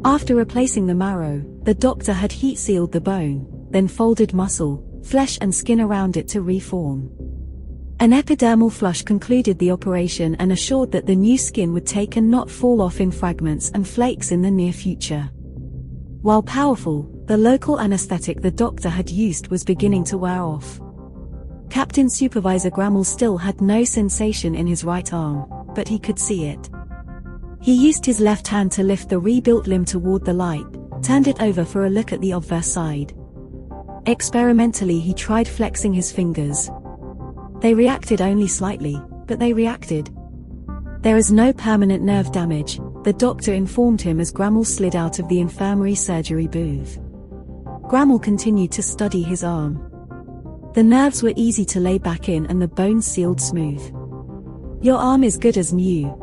After replacing the marrow, the doctor had heat-sealed the bone, then folded muscle, flesh and skin around it to reform. An epidermal flush concluded the operation and assured that the new skin would take and not fall off in fragments and flakes in the near future. While powerful, the local anesthetic the doctor had used was beginning to wear off. Captain Supervisor Grammel still had no sensation in his right arm, but he could see it. He used his left hand to lift the rebuilt limb toward the light, turned it over for a look at the obverse side. Experimentally he tried flexing his fingers. They reacted only slightly, but they reacted. There is no permanent nerve damage, the doctor informed him as Grammel slid out of the infirmary surgery booth. Grammel continued to study his arm. The nerves were easy to lay back in and the bones sealed smooth. Your arm is good as new.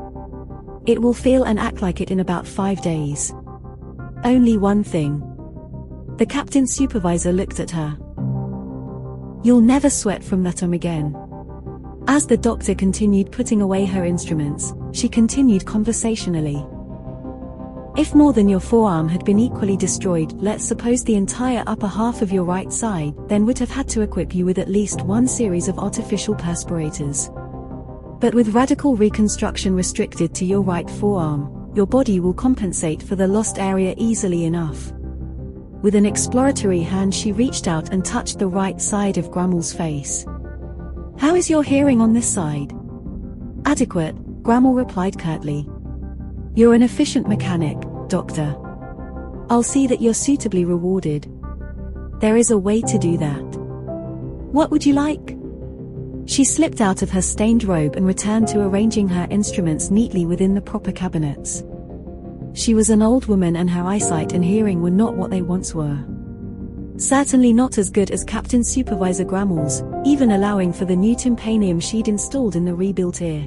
It will feel and act like it in about 5 days. Only one thing. The captain supervisor looked at her. You'll never sweat from that arm again. As the doctor continued putting away her instruments, she continued conversationally. If more than your forearm had been equally destroyed, let's suppose the entire upper half of your right side, then would have had to equip you with at least one series of artificial perspirators. But with radical reconstruction restricted to your right forearm, your body will compensate for the lost area easily enough. With an exploratory hand she reached out and touched the right side of Grammel's face. How is your hearing on this side? Adequate, Grammel replied curtly. You're an efficient mechanic, Doctor. I'll see that you're suitably rewarded. There is a way to do that. What would you like? She slipped out of her stained robe and returned to arranging her instruments neatly within the proper cabinets. She was an old woman and her eyesight and hearing were not what they once were. Certainly not as good as Captain Supervisor Grammel's, even allowing for the new tympanium she'd installed in the rebuilt ear.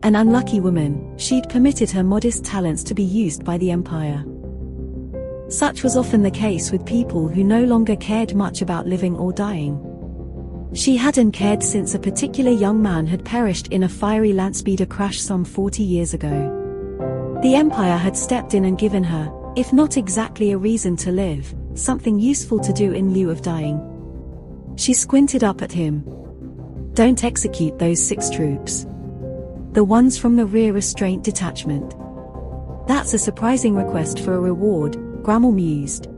An unlucky woman, she'd permitted her modest talents to be used by the Empire. Such was often the case with people who no longer cared much about living or dying. She hadn't cared since a particular young man had perished in a fiery landspeeder crash some 40 years ago. The Empire had stepped in and given her, if not exactly a reason to live, something useful to do in lieu of dying. She squinted up at him. Don't execute those 6 troops. The ones from the rear restraint detachment. That's a surprising request for a reward, Grammel mused.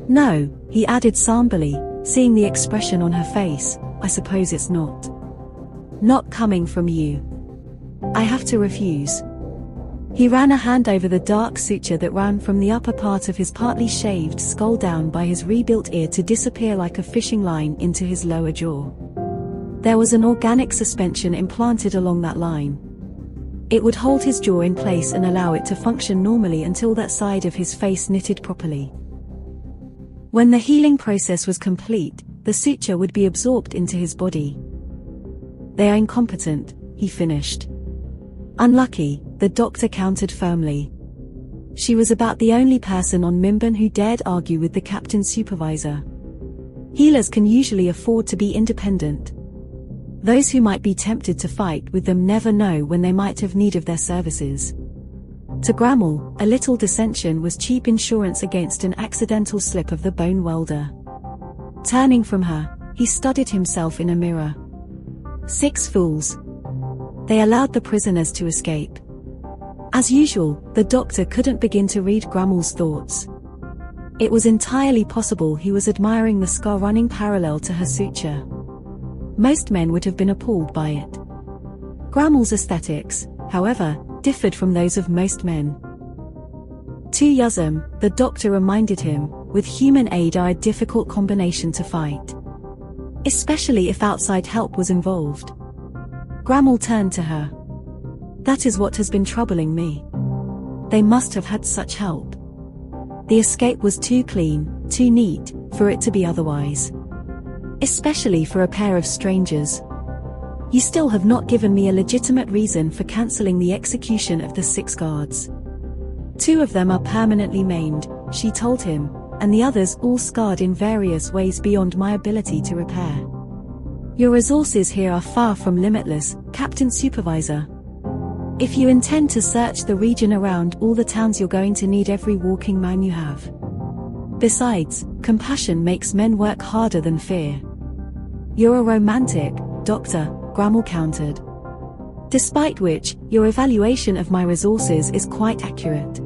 No, he added somberly, seeing the expression on her face, I suppose it's not. Not coming from you. I have to refuse. He ran a hand over the dark suture that ran from the upper part of his partly shaved skull down by his rebuilt ear to disappear like a fishing line into his lower jaw. There was an organic suspension implanted along that line. It would hold his jaw in place and allow it to function normally until that side of his face knitted properly. When the healing process was complete, the suture would be absorbed into his body. They are incompetent, he finished. Unlucky, the doctor countered firmly. She was about the only person on Mimban who dared argue with the captain supervisor. Healers can usually afford to be independent. Those who might be tempted to fight with them never know when they might have need of their services. To Grammel, a little dissension was cheap insurance against an accidental slip of the bone welder. Turning from her, he studied himself in a mirror. 6 fools. They allowed the prisoners to escape. As usual, the doctor couldn't begin to read Grammel's thoughts. It was entirely possible he was admiring the scar running parallel to her suture. Most men would have been appalled by it. Grammel's aesthetics, however, differed from those of most men. To Yuzum, the doctor reminded him, with human aid are a difficult combination to fight. Especially if outside help was involved. Grammel turned to her. That is what has been troubling me. They must have had such help. The escape was too clean, too neat, for it to be otherwise. Especially for a pair of strangers. You still have not given me a legitimate reason for cancelling the execution of the 6 guards. 2 of them are permanently maimed, she told him, and the others all scarred in various ways beyond my ability to repair. Your resources here are far from limitless, Captain Supervisor. If you intend to search the region around all the towns, you're going to need every walking man you have. Besides, compassion makes men work harder than fear. You're a romantic, Doctor, Grammel countered. Despite which, your evaluation of my resources is quite accurate.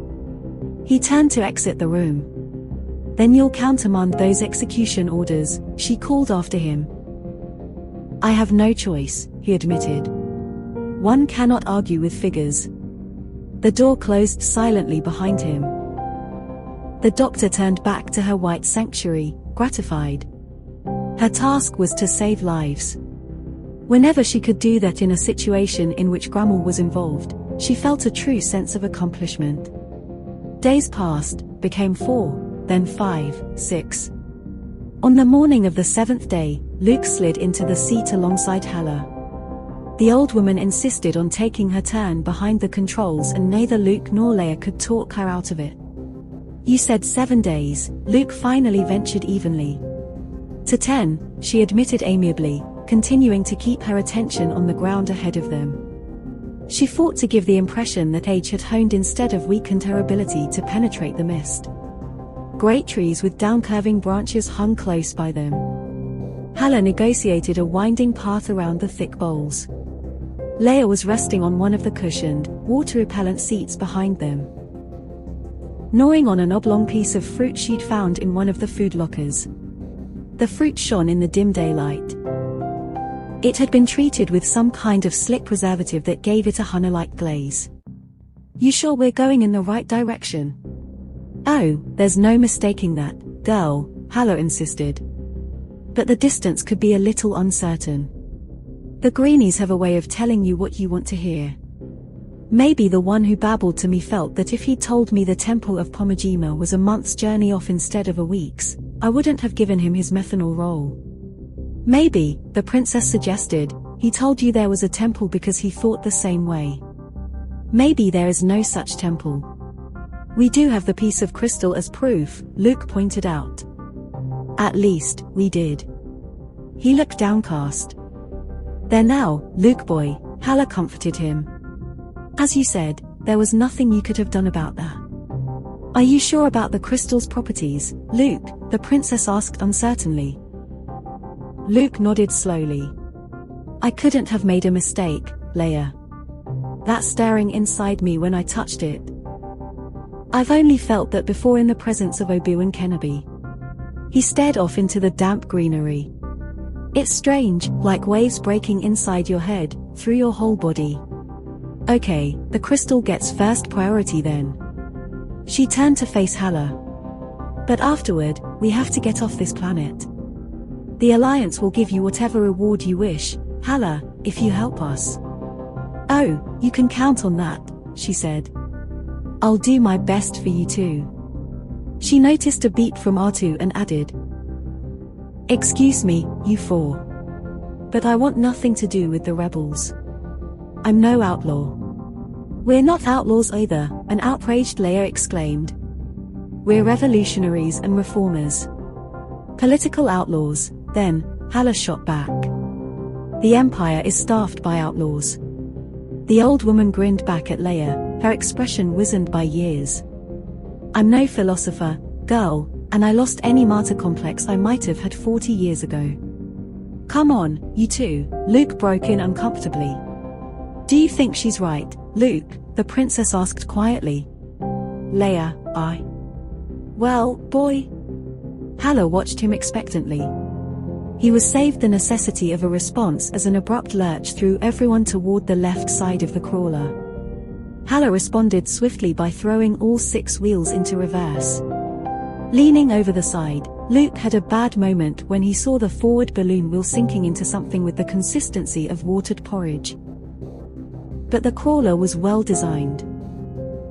He turned to exit the room. Then you'll countermand those execution orders, she called after him. I have no choice, he admitted. One cannot argue with figures. The door closed silently behind him. The doctor turned back to her white sanctuary, gratified. Her task was to save lives. Whenever she could do that in a situation in which Grammel was involved, she felt a true sense of accomplishment. Days passed, became 4, then 5, 6. On the morning of the 7th day, Luke slid into the seat alongside Hella. The old woman insisted on taking her turn behind the controls, and neither Luke nor Leia could talk her out of it. You said 7 days, Luke finally ventured evenly. To 10, she admitted amiably, continuing to keep her attention on the ground ahead of them. She fought to give the impression that age had honed instead of weakened her ability to penetrate the mist. Great trees with down-curving branches hung close by them. Hella negotiated a winding path around the thick boles. Leia was resting on one of the cushioned, water-repellent seats behind them, gnawing on an oblong piece of fruit she'd found in one of the food lockers. The fruit shone in the dim daylight. It had been treated with some kind of slick preservative that gave it a honey-like glaze. You sure we're going in the right direction? Oh, there's no mistaking that, girl, Hella insisted. But the distance could be a little uncertain. The greenies have a way of telling you what you want to hear. Maybe the one who babbled to me felt that if he'd told me the Temple of Pomajima was a month's journey off instead of a week's, I wouldn't have given him his methanol roll. Maybe, the princess suggested, he told you there was a temple because he thought the same way. Maybe there is no such temple. We do have the piece of crystal as proof, Luke pointed out. At least, we did. He looked downcast. There now, Luke boy, Hella comforted him. As you said, there was nothing you could have done about that. Are you sure about the crystal's properties, Luke? The princess asked uncertainly. Luke nodded slowly. I couldn't have made a mistake, Leia. That stirring inside me when I touched it. I've only felt that before in the presence of Obi-Wan Kenobi. He stared off into the damp greenery. It's strange, like waves breaking inside your head, through your whole body. Okay, the crystal gets first priority then. She turned to face Hella. But afterward, we have to get off this planet. The Alliance will give you whatever reward you wish, Hella, if you help us. Oh, you can count on that, she said. I'll do my best for you too. She noticed a beep from R2 and added. Excuse me, you four. But I want nothing to do with the rebels. I'm no outlaw. We're not outlaws either, an outraged Leia exclaimed. We're revolutionaries and reformers. Political outlaws, then, Hella shot back. The Empire is staffed by outlaws. The old woman grinned back at Leia, her expression wizened by years. I'm no philosopher, girl, and I lost any martyr complex I might have had 40 years ago. Come on, you two, Luke broke in uncomfortably. Do you think she's right, Luke? The princess asked quietly. Leia, Well, boy. Hella watched him expectantly. He was saved the necessity of a response as an abrupt lurch threw everyone toward the left side of the crawler. Hella responded swiftly by throwing all 6 wheels into reverse. Leaning over the side, Luke had a bad moment when he saw the forward balloon wheel sinking into something with the consistency of watered porridge. But the crawler was well designed.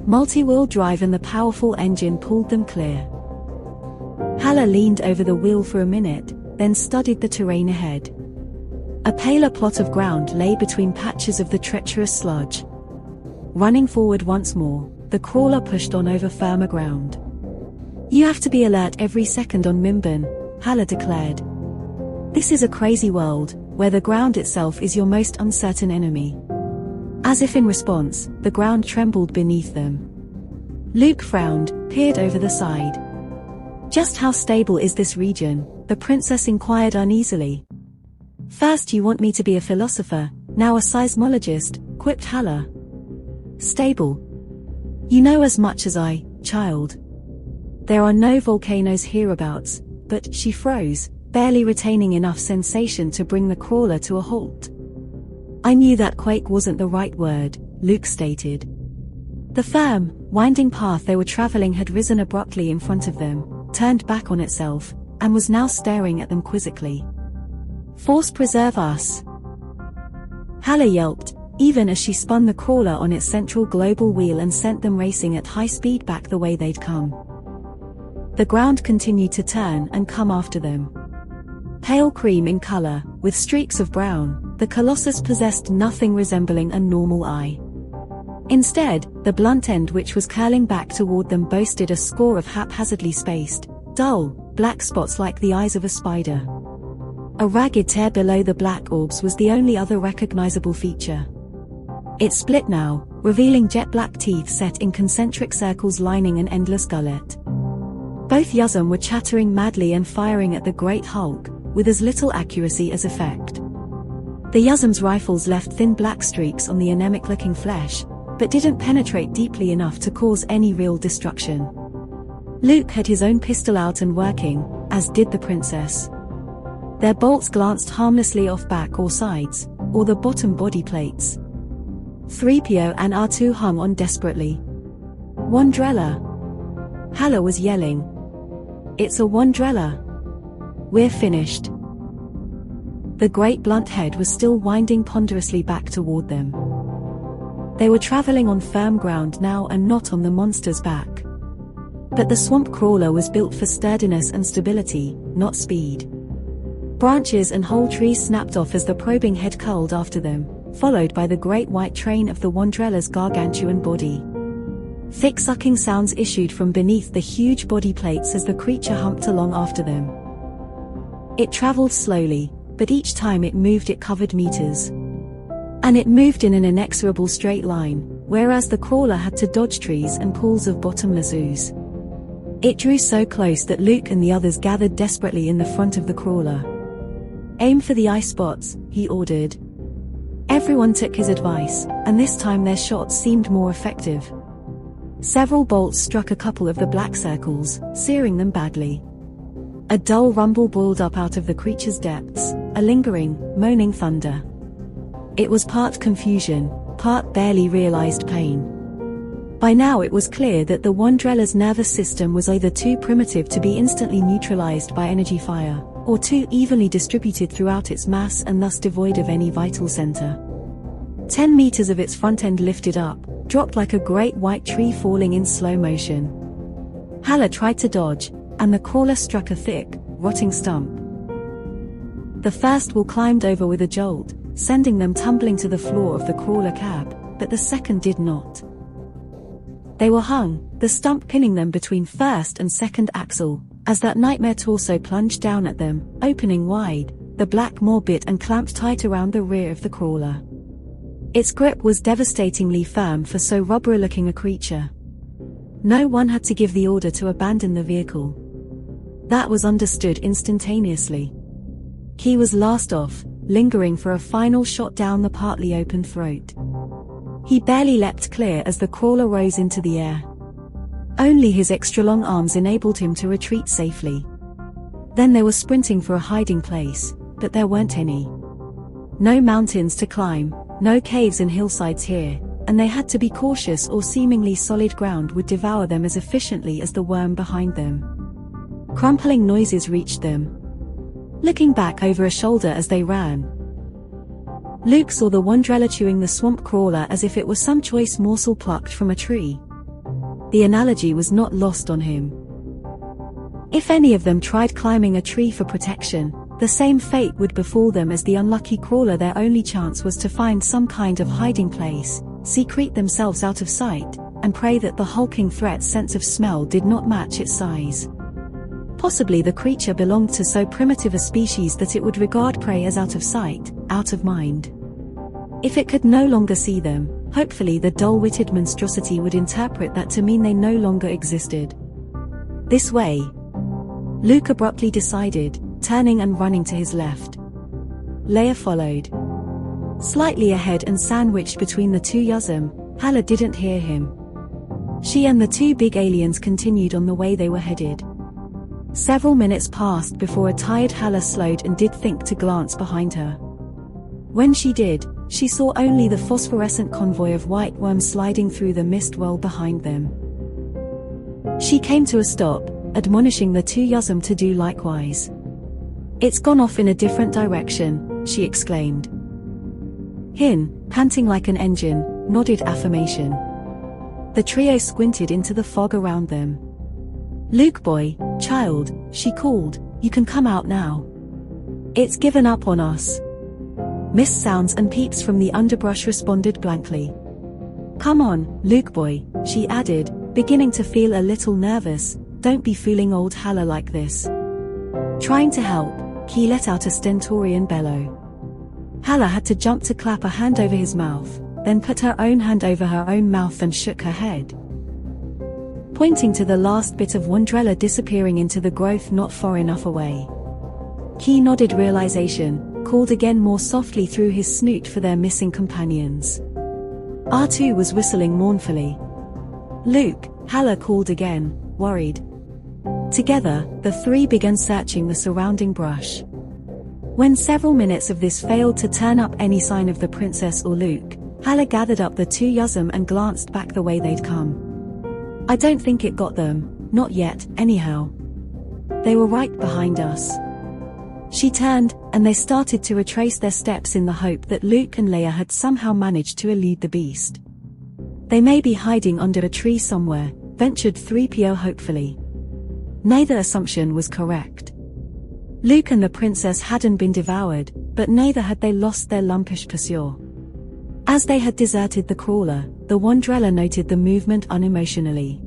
Multi-wheel drive and the powerful engine pulled them clear. Hella leaned over the wheel for a minute, then studied the terrain ahead. A paler plot of ground lay between patches of the treacherous sludge. Running forward once more, the crawler pushed on over firmer ground. You have to be alert every second on Mimban, Hella declared. This is a crazy world, where the ground itself is your most uncertain enemy. As if in response, the ground trembled beneath them. Luke frowned, peered over the side. "Just how stable is this region?" the princess inquired uneasily. "First you want me to be a philosopher, now a seismologist," quipped Hala. "Stable? You know as much as I, child. There are no volcanoes hereabouts," but she froze, barely retaining enough sensation to bring the crawler to a halt. "I knew that quake wasn't the right word," Luke stated. The firm, winding path they were traveling had risen abruptly in front of them, turned back on itself, and was now staring at them quizzically. "Force preserve us!" Hala yelped, even as she spun the crawler on its central global wheel and sent them racing at high speed back the way they'd come. The ground continued to turn and come after them. Pale cream in color, with streaks of brown, the Colossus possessed nothing resembling a normal eye. Instead, the blunt end which was curling back toward them boasted a score of haphazardly spaced, dull, black spots like the eyes of a spider. A ragged tear below the black orbs was the only other recognizable feature. It split now, revealing jet-black teeth set in concentric circles lining an endless gullet. Both Yuzum were chattering madly and firing at the great hulk, with as little accuracy as effect. The Yuzum's rifles left thin black streaks on the anemic-looking flesh, but didn't penetrate deeply enough to cause any real destruction. Luke had his own pistol out and working, as did the princess. Their bolts glanced harmlessly off back or sides, or the bottom body plates. 3PO and R2 hung on desperately. "Wandrella!" Hala was yelling. "It's a Wandrella! We're finished!" The great blunt head was still winding ponderously back toward them. They were traveling on firm ground now and not on the monster's back. But the swamp crawler was built for sturdiness and stability, not speed. Branches and whole trees snapped off as the probing head curled after them, followed by the great white train of the Wandrella's gargantuan body. Thick sucking sounds issued from beneath the huge body plates as the creature humped along after them. It traveled slowly, but each time it moved it covered meters. And it moved in an inexorable straight line, whereas the crawler had to dodge trees and pools of bottomless ooze. It drew so close that Luke and the others gathered desperately in the front of the crawler. "Aim for the eye spots," he ordered. Everyone took his advice, and this time their shots seemed more effective. Several bolts struck a couple of the black circles, searing them badly. A dull rumble boiled up out of the creature's depths, a lingering, moaning thunder. It was part confusion, part barely realized pain. By now it was clear that the Wandrella's nervous system was either too primitive to be instantly neutralized by energy fire, or too evenly distributed throughout its mass and thus devoid of any vital center. 10 meters of its front end lifted up, dropped like a great white tree falling in slow motion. Hala tried to dodge, and the crawler struck a thick, rotting stump. The first wall climbed over with a jolt, sending them tumbling to the floor of the crawler cab, but the second did not. They were hung, the stump pinning them between first and second axle, as that nightmare torso plunged down at them, opening wide, the black maw bit and clamped tight around the rear of the crawler. Its grip was devastatingly firm for so rubber-looking a creature. No one had to give the order to abandon the vehicle. That was understood instantaneously. He was last off, lingering for a final shot down the partly open throat. He barely leapt clear as the crawler rose into the air. Only his extra-long arms enabled him to retreat safely. Then they were sprinting for a hiding place, but there weren't any. No mountains to climb, no caves and hillsides here, and they had to be cautious or seemingly solid ground would devour them as efficiently as the worm behind them. Crumpling noises reached them. Looking back over a shoulder as they ran, Luke saw the Wandrella chewing the swamp crawler as if it was some choice morsel plucked from a tree. The analogy was not lost on him. If any of them tried climbing a tree for protection, the same fate would befall them as the unlucky crawler. Their only chance was to find some kind of hiding place, secrete themselves out of sight, and pray that the hulking threat's sense of smell did not match its size. Possibly the creature belonged to so primitive a species that it would regard prey as out of sight, out of mind. If it could no longer see them, Hopefully the dull-witted monstrosity would interpret that to mean they no longer existed. This way, Luke abruptly decided, turning and running to his left. Leia followed. Slightly ahead and sandwiched between the two Yuzum, Hala didn't hear him. She and the two big aliens continued on the way they were headed. Several minutes passed before a tired Hala slowed and did think to glance behind her. When she did, she saw only the phosphorescent convoy of white worms sliding through the mist well behind them. She came to a stop, admonishing the two Yuzum to do likewise. "It's gone off in a different direction," she exclaimed. Hin, panting like an engine, nodded affirmation. The trio squinted into the fog around them. "Luke boy, child," she called, "you can come out now. It's given up on us." Mist sounds and peeps from the underbrush responded blankly. "Come on, Luke boy," she added, beginning to feel a little nervous, "don't be fooling old Hala like this." Trying to help, he let out a stentorian bellow. Hala had to jump to clap a hand over his mouth, then put her own hand over her own mouth and shook her head, pointing to the last bit of Wondrella disappearing into the growth not far enough away. He nodded realization, called again more softly through his snoot for their missing companions. R2 was whistling mournfully. "Luke," Hala called again, worried. Together, the three began searching the surrounding brush. When several minutes of this failed to turn up any sign of the princess or Luke, Hala gathered up the two Yuzum and glanced back the way they'd come. "I don't think it got them, not yet, anyhow. They were right behind us." She turned, and they started to retrace their steps in the hope that Luke and Leia had somehow managed to elude the beast. "They may be hiding under a tree somewhere," ventured 3PO hopefully. Neither assumption was correct. Luke and the princess hadn't been devoured, but neither had they lost their lumpish pursuit. As they had deserted the crawler, the Wondrella noted the movement unemotionally.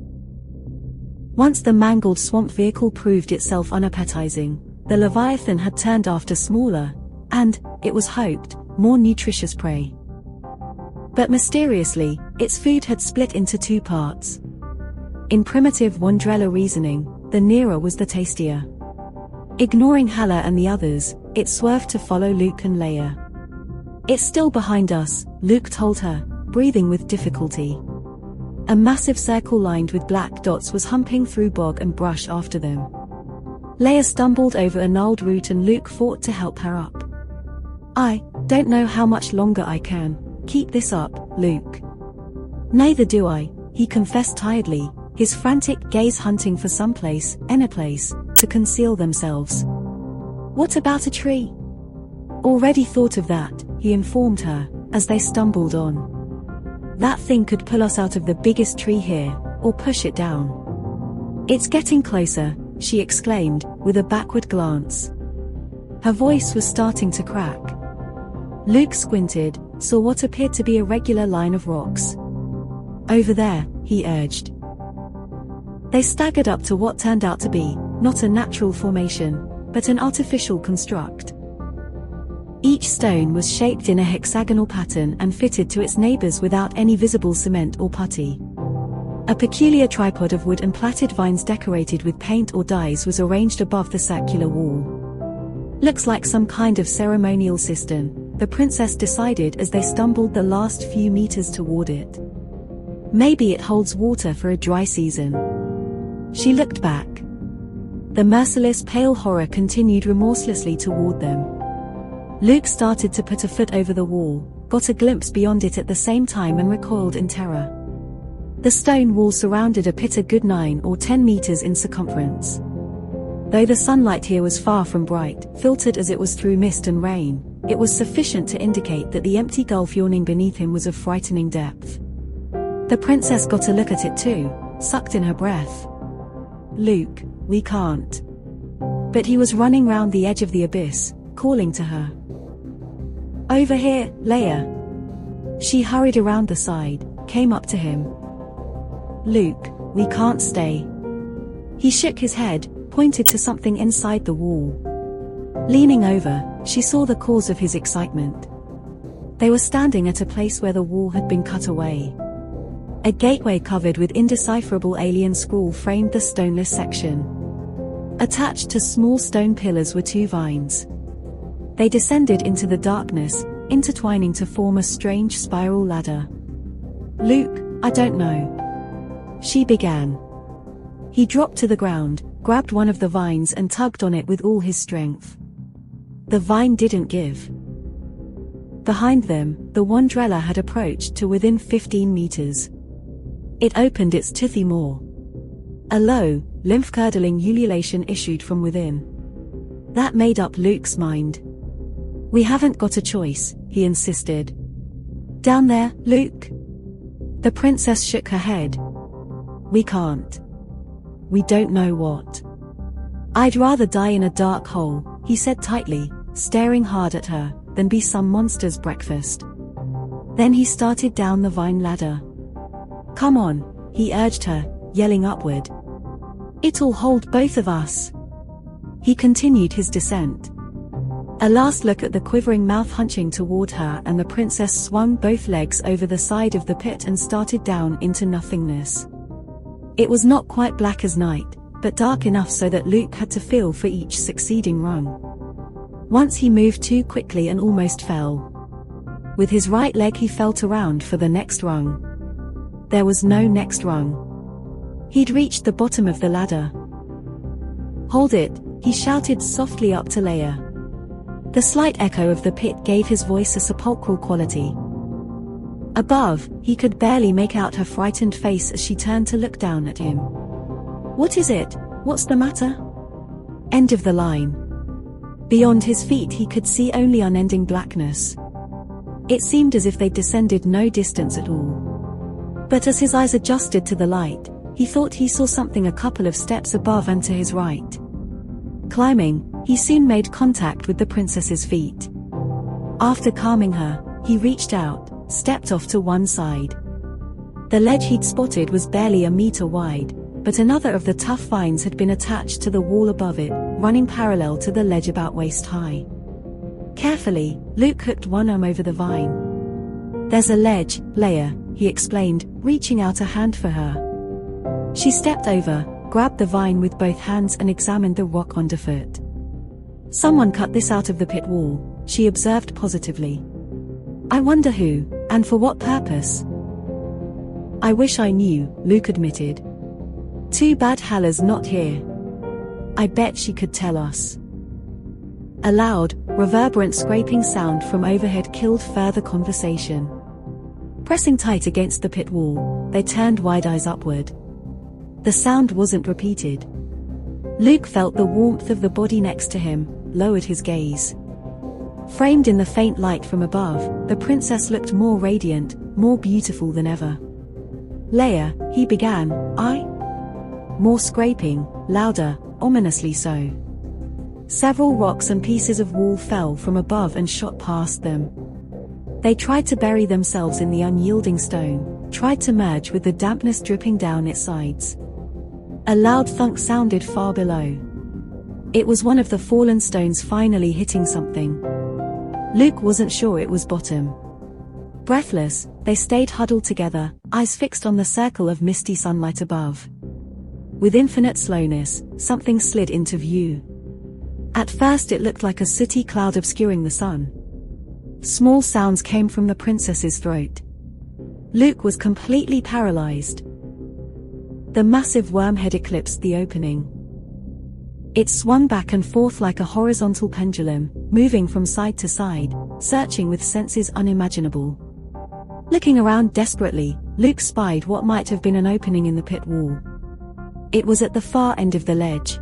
Once the mangled swamp vehicle proved itself unappetizing, the Leviathan had turned after smaller, and, it was hoped, more nutritious prey. But mysteriously, its food had split into two parts. In primitive Wondrella reasoning, the nearer was the tastier. Ignoring Hala and the others, it swerved to follow Luke and Leia. "It's still behind us," Luke told her, breathing with difficulty. A massive circle lined with black dots was humping through bog and brush after them. Leia stumbled over a gnarled root and Luke fought to help her up. "I don't know how much longer I can keep this up, Luke." "Neither do I," he confessed tiredly, his frantic gaze hunting for someplace, any place, to conceal themselves. "What about a tree?" "Already thought of that," he informed her, as they stumbled on. "That thing could pull us out of the biggest tree here, or push it down." "It's getting closer," she exclaimed, with a backward glance. Her voice was starting to crack. Luke squinted, saw what appeared to be a regular line of rocks. "Over there," he urged. They staggered up to what turned out to be, not a natural formation, but an artificial construct. Each stone was shaped in a hexagonal pattern and fitted to its neighbors without any visible cement or putty. A peculiar tripod of wood and plaited vines decorated with paint or dyes was arranged above the circular wall. "Looks like some kind of ceremonial cistern," the princess decided as they stumbled the last few meters toward it. "Maybe it holds water for a dry season." She looked back. The merciless pale horror continued remorselessly toward them. Luke started to put a foot over the wall, got a glimpse beyond it at the same time and recoiled in terror. The stone wall surrounded a pit a good 9 or 10 meters in circumference. Though the sunlight here was far from bright, filtered as it was through mist and rain, it was sufficient to indicate that the empty gulf yawning beneath him was of frightening depth. The princess got a look at it too, sucked in her breath. "Luke, we can't." But he was running round the edge of the abyss, calling to her. "Over here, Leia." She hurried around the side, came up to him. "Luke, we can't stay." He shook his head, pointed to something inside the wall. Leaning over, she saw the cause of his excitement. They were standing at a place where the wall had been cut away. A gateway covered with indecipherable alien scrawl framed the stoneless section. Attached to small stone pillars were 2 vines. They descended into the darkness, intertwining to form a strange spiral ladder. "Luke, I don't know," she began. He dropped to the ground, grabbed one of the vines and tugged on it with all his strength. The vine didn't give. Behind them, the Wandrella had approached to within 15 meters. It opened its toothy maw. A low, lymph-curdling ululation issued from within. That made up Luke's mind. "We haven't got a choice," he insisted. "Down there, Luke?" The princess shook her head. "We can't. We don't know what." "I'd rather die in a dark hole," he said tightly, staring hard at her, "than be some monster's breakfast." Then he started down the vine ladder. "Come on," he urged her, yelling upward. "It'll hold both of us." He continued his descent. A last look at the quivering mouth hunching toward her, and the princess swung both legs over the side of the pit and started down into nothingness. It was not quite black as night, but dark enough so that Luke had to feel for each succeeding rung. Once he moved too quickly and almost fell. With his right leg he felt around for the next rung. There was no next rung. He'd reached the bottom of the ladder. "Hold it," he shouted softly up to Leia. The slight echo of the pit gave his voice a sepulchral quality. Above, he could barely make out her frightened face as she turned to look down at him. "What is it? What's the matter?" End of the line. Beyond his feet he could see only unending blackness. It seemed as if they'd descended no distance at all. But as his eyes adjusted to the light, he thought he saw something a couple of steps above and to his right. Climbing, he soon made contact with the princess's feet. After calming her, he reached out, stepped off to one side. The ledge he'd spotted was barely a meter wide, but another of the tough vines had been attached to the wall above it, running parallel to the ledge about waist high. Carefully, Luke hooked one arm over the vine. "There's a ledge, Leia," he explained, reaching out a hand for her. She stepped over, grabbed the vine with both hands and examined the rock underfoot. "Someone cut this out of the pit wall," she observed positively. "I wonder who, and for what purpose?" "I wish I knew," Luke admitted. "Too bad Hala's not here. I bet she could tell us." A loud, reverberant scraping sound from overhead killed further conversation. Pressing tight against the pit wall, they turned wide eyes upward. The sound wasn't repeated. Luke felt the warmth of the body next to him, lowered his gaze. Framed in the faint light from above, the princess looked more radiant, more beautiful than ever. "Leia," he began, More scraping, louder, ominously so. Several rocks and pieces of wall fell from above and shot past them. They tried to bury themselves in the unyielding stone, tried to merge with the dampness dripping down its sides. A loud thunk sounded far below. It was one of the fallen stones finally hitting something. Luke wasn't sure it was bottom. Breathless, they stayed huddled together, eyes fixed on the circle of misty sunlight above. With infinite slowness, something slid into view. At first it looked like a sooty cloud obscuring the sun. Small sounds came from the princess's throat. Luke was completely paralyzed. The massive wormhead eclipsed the opening. It swung back and forth like a horizontal pendulum, moving from side to side, searching with senses unimaginable. Looking around desperately, Luke spied what might have been an opening in the pit wall. It was at the far end of the ledge.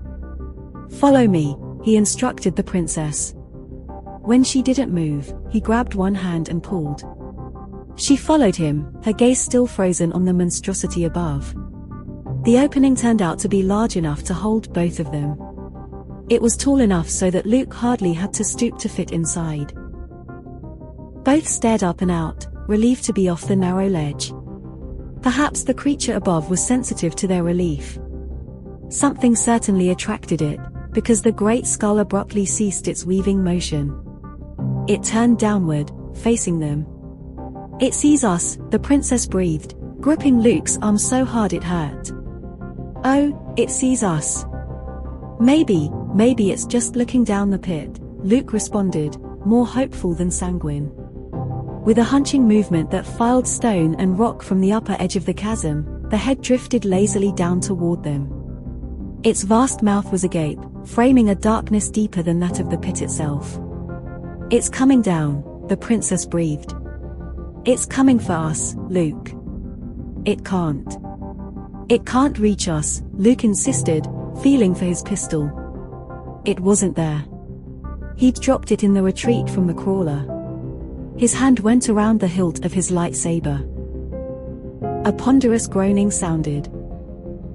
"Follow me," he instructed the princess. When she didn't move, he grabbed one hand and pulled. She followed him, her gaze still frozen on the monstrosity above. The opening turned out to be large enough to hold both of them. It was tall enough so that Luke hardly had to stoop to fit inside. Both stared up and out, relieved to be off the narrow ledge. Perhaps the creature above was sensitive to their relief. Something certainly attracted it, because the great skull abruptly ceased its weaving motion. It turned downward, facing them. "It sees us," the princess breathed, gripping Luke's arm so hard it hurt. "Oh, it sees us. Maybe it's just looking down the pit," Luke responded, more hopeful than sanguine. With a hunching movement that filed stone and rock from the upper edge of the chasm, the head drifted lazily down toward them. Its vast mouth was agape, framing a darkness deeper than that of the pit itself. "It's coming down," the princess breathed. "It's coming for us, Luke." It can't reach us," Luke insisted, feeling for his pistol. It wasn't there. He'd dropped it in the retreat from the crawler. His hand went around the hilt of his lightsaber. A ponderous groaning sounded.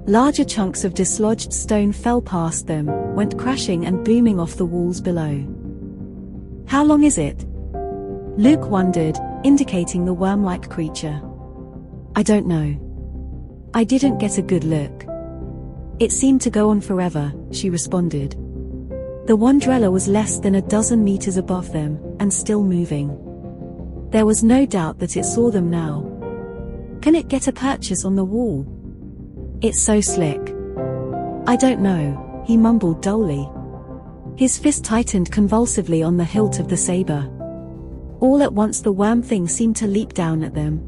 Larger chunks of dislodged stone fell past them, went crashing and booming off the walls below. "How long is it?" Luke wondered, indicating the worm-like creature. "I don't know. I didn't get a good look." "It seemed to go on forever," she responded. The Wandrella was less than a dozen meters above them, and still moving. There was no doubt that it saw them now. "Can it get a purchase on the wall?" "It's so slick." "I don't know," he mumbled dully. His fist tightened convulsively on the hilt of the saber. All at once the worm thing seemed to leap down at them.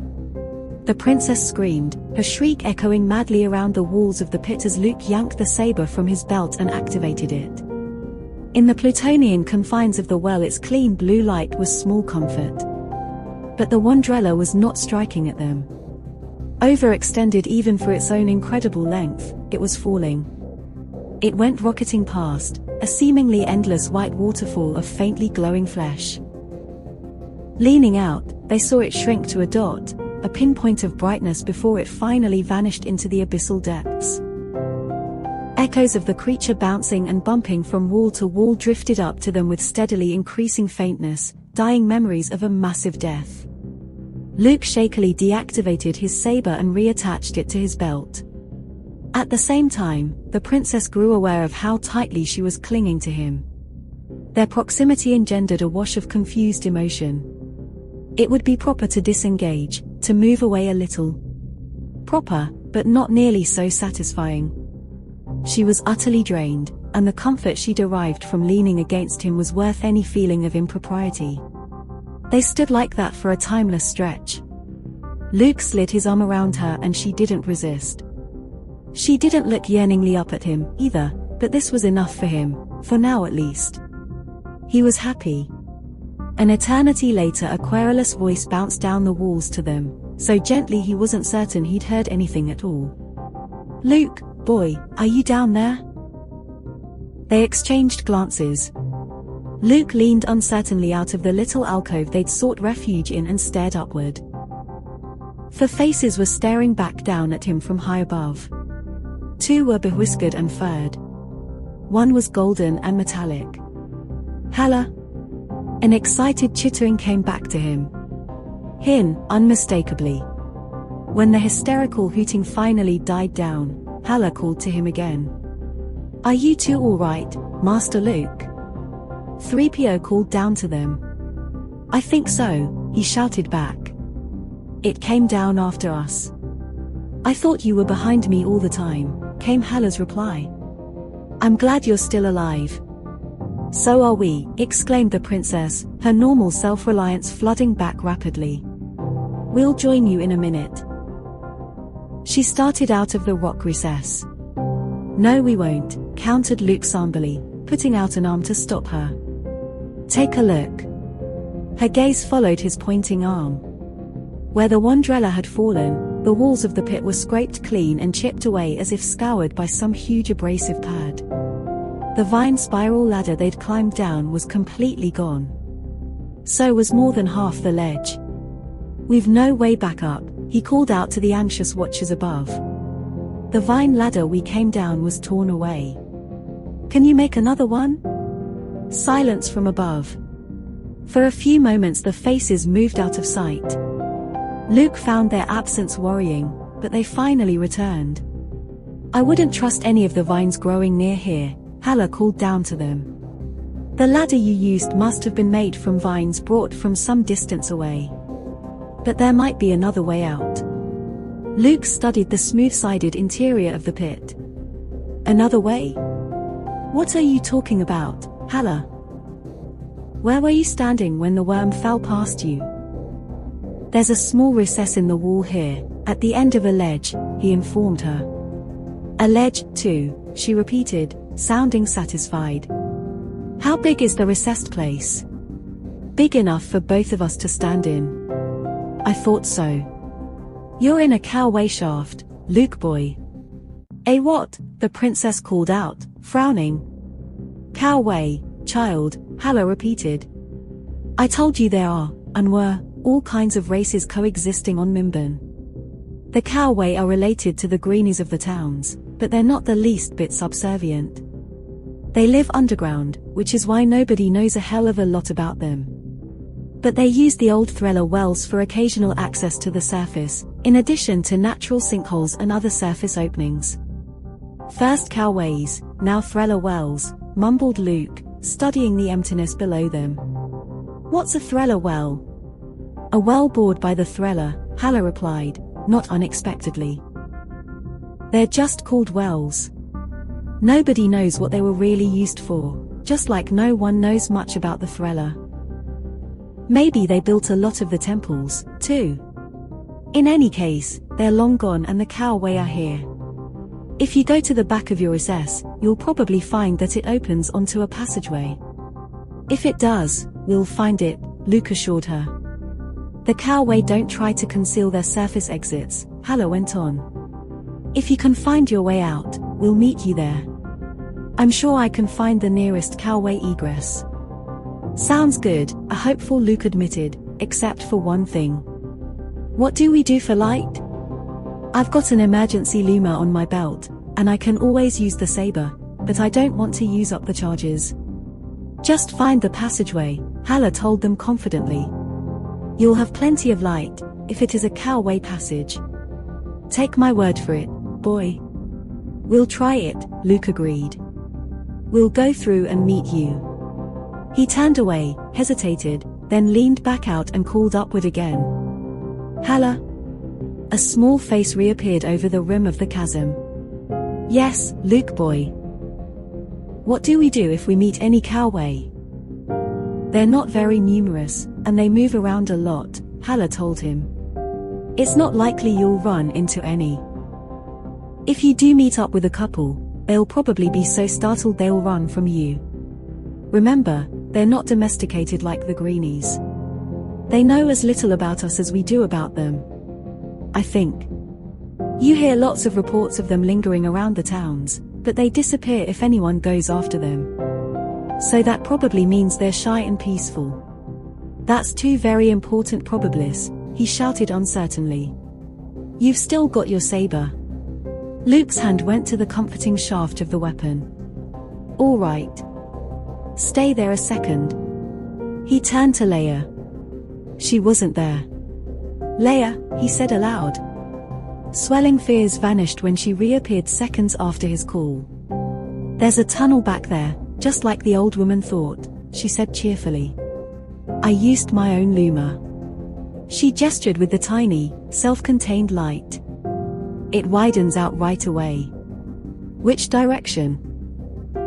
The princess screamed, her shriek echoing madly around the walls of the pit as Luke yanked the saber from his belt and activated it. In the Plutonian confines of the well, its clean blue light was small comfort. But the Wandrella was not striking at them. Overextended even for its own incredible length, it was falling. It went rocketing past, a seemingly endless white waterfall of faintly glowing flesh. Leaning out, they saw it shrink to a dot, a pinpoint of brightness before it finally vanished into the abyssal depths. Echoes of the creature bouncing and bumping from wall to wall drifted up to them with steadily increasing faintness, dying memories of a massive death. Luke shakily deactivated his saber and reattached it to his belt. At the same time, the princess grew aware of how tightly she was clinging to him. Their proximity engendered a wash of confused emotion. It would be proper to disengage, to move away a little. Proper, but not nearly so satisfying. She was utterly drained, and the comfort she derived from leaning against him was worth any feeling of impropriety. They stood like that for a timeless stretch. Luke slid his arm around her and she didn't resist. She didn't look yearningly up at him, either, but this was enough for him, for now at least. He was happy. An eternity later a querulous voice bounced down the walls to them, so gently he wasn't certain he'd heard anything at all. "Luke, boy, are you down there?" They exchanged glances. Luke leaned uncertainly out of the little alcove they'd sought refuge in and stared upward. The faces were staring back down at him from high above. Two were bewhiskered and furred. One was golden and metallic. "Hala?" An excited chittering came back to him. Hin, unmistakably. When the hysterical hooting finally died down, Hala called to him again. "Are you two all right, Master Luke?" 3PO called down to them. "I think so," he shouted back. "It came down after us." "I thought you were behind me all the time," came Hala's reply. "I'm glad you're still alive." "So are we," exclaimed the princess, her normal self-reliance flooding back rapidly. "We'll join you in a minute." She started out of the rock recess. "No we won't," countered Luke somberly, putting out an arm to stop her. "Take a look." Her gaze followed his pointing arm. Where the Wandrella had fallen, the walls of the pit were scraped clean and chipped away as if scoured by some huge abrasive pad. The vine spiral ladder they'd climbed down was completely gone. So was more than half the ledge. "We've no way back up," he called out to the anxious watchers above. "The vine ladder we came down was torn away. Can you make another one?" Silence from above. For a few moments the faces moved out of sight. Luke found their absence worrying, but they finally returned. "I wouldn't trust any of the vines growing near here," Hala called down to them. The ladder you used must have been made from vines brought from some distance away. But there might be another way out. Luke studied the smooth-sided interior of the pit. Another way? What are you talking about, Hala? Where were you standing when the worm fell past you? There's a small recess in the wall here, at the end of a ledge, he informed her. A ledge, too, she repeated, sounding satisfied. How big is the recessed place? Big enough for both of us to stand in. I thought so. You're in a cowway shaft, Luke boy. A what? The princess called out, frowning. Cowway, child, Hala repeated. I told you there are, and were, all kinds of races coexisting on Mimban. The cowway are related to the greenies of the towns, but they're not the least bit subservient. They live underground, which is why nobody knows a hell of a lot about them. But they use the old Thrella wells for occasional access to the surface, in addition to natural sinkholes and other surface openings. First cowways, now Thrella wells, mumbled Luke, studying the emptiness below them. What's a Thrella well? A well bored by the Thrella, Hala replied, not unexpectedly. They're just called wells. Nobody knows what they were really used for, just like no one knows much about the Thrella. Maybe they built a lot of the temples, too. In any case, they're long gone and the cowway are here. If you go to the back of your recess, you'll probably find that it opens onto a passageway. If it does, we'll find it, Luke assured her. The cowway don't try to conceal their surface exits, Hala went on. If you can find your way out, we'll meet you there. I'm sure I can find the nearest cowway egress. Sounds good, a hopeful Luke admitted, except for one thing. What do we do for light? I've got an emergency luma on my belt, and I can always use the saber, but I don't want to use up the charges. Just find the passageway, Hala told them confidently. You'll have plenty of light, if it is a cowway passage. Take my word for it, boy. We'll try it, Luke agreed. We'll go through and meet you. He turned away, hesitated, then leaned back out and called upward again. Hala? A small face reappeared over the rim of the chasm. Yes, Luke boy. What do we do if we meet any cowway? They're not very numerous, and they move around a lot, Hala told him. It's not likely you'll run into any. If you do meet up with a couple, they'll probably be so startled they'll run from you. Remember, they're not domesticated like the greenies. They know as little about us as we do about them. I think. You hear lots of reports of them lingering around the towns, but they disappear if anyone goes after them. So that probably means they're shy and peaceful. That's two very important probablists, he shouted uncertainly. You've still got your saber. Luke's hand went to the comforting shaft of the weapon. All right. Stay there a second. He turned to Leia. She wasn't there. Leia, he said aloud. Swelling fears vanished when she reappeared seconds after his call. There's a tunnel back there, just like the old woman thought, she said cheerfully. I used my own luma. She gestured with the tiny, self-contained light. It widens out right away. Which direction?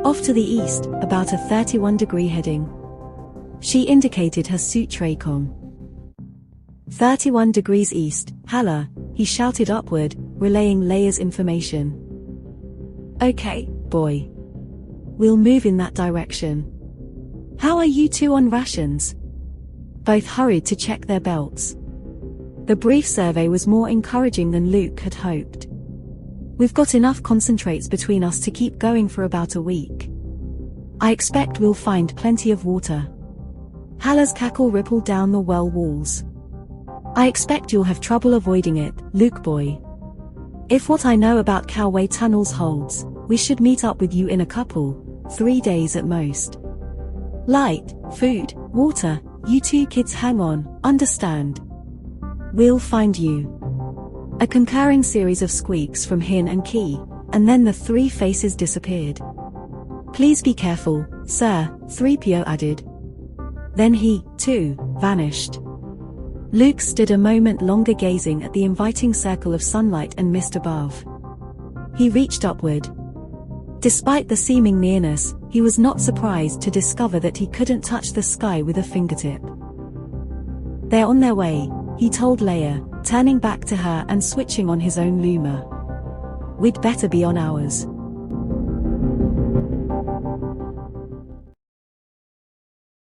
Off to the east, about a 31-degree heading. She indicated her suit tracom. 31 degrees east, Hala, he shouted upward, relaying Leia's information. Okay, boy. We'll move in that direction. How are you two on rations? Both hurried to check their belts. The brief survey was more encouraging than Luke had hoped. We've got enough concentrates between us to keep going for about a week. I expect we'll find plenty of water. Hala's cackle rippled down the well walls. I expect you'll have trouble avoiding it, Luke boy. If what I know about cowway tunnels holds, we should meet up with you in a couple, 3 days at most. Light, food, water, you two kids hang on, understand? We'll find you. A concurring series of squeaks from Hin and Key, and then the three faces disappeared. Please be careful, sir," 3PO added. Then he, too, vanished. Luke stood a moment longer gazing at the inviting circle of sunlight and mist above. He reached upward. Despite the seeming nearness, he was not surprised to discover that he couldn't touch the sky with a fingertip. "They're on their way," he told Leia, turning back to her and switching on his own loomer. "We'd better be on ours."